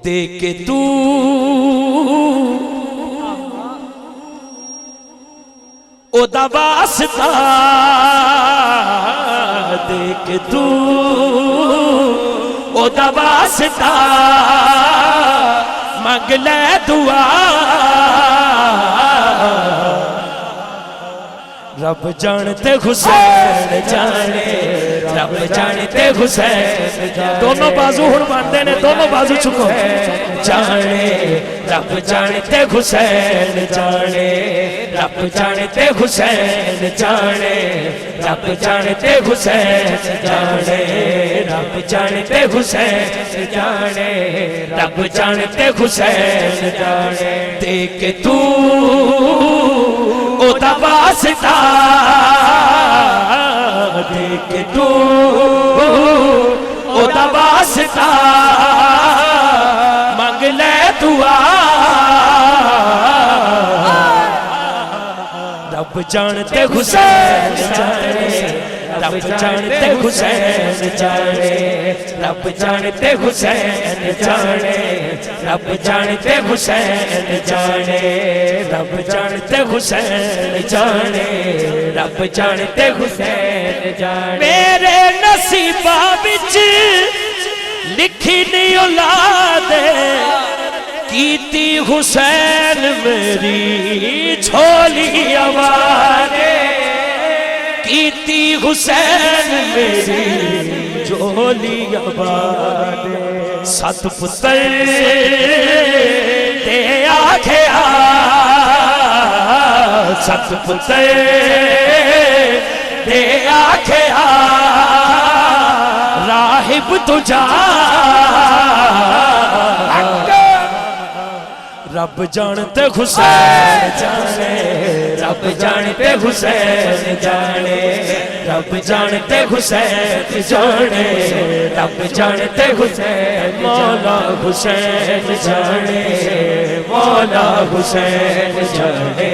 دے کے تو او دا واسطہ دے کے تو او دا واسطہ مانگ لے دعا رب جانتے حسین جانے رب جانتے حسین دونوں بازو ہن باندھے نے دونوں بازو چکو جانے رب جانتے حسین جانے رب جانتے حسین جانے رب جانتے حسین جانے رب جانتے حسین جانے رب جانتے حسین جانے دیکھ تو او دا واسطہ دیکھ تو او دا واسطہ مانگ لے دعا رب جانتے حسین جانے رب جانتے حسین جانے رب جانتے حسین جانے رب جانتے حسین جانے رب جانتے حسین جانے رب جانتے حسین جانے میرے نصیبہ بچ لکھی نہیں اولاد کیتی حسین میری جھولی آوارے کیتی حسین میری جھولی آوارے سات پتر تے آگیا سات پتر تے آگیا راہب تجھا رب جانتے حسین جانے رب جانتے حسین جانے رب جانتے حسین جانے رب جانتے حسین مولا حسین جانے مولا حسین جانے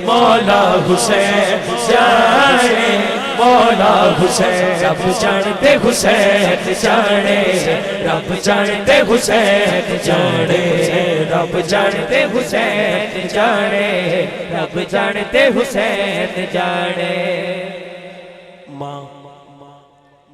مولا حسین جانے مولا حسین رب جانتے حسین جانے رب جانتے حسین جانے رب جانتے حسین جانے رب جانتے حسین جانے ماں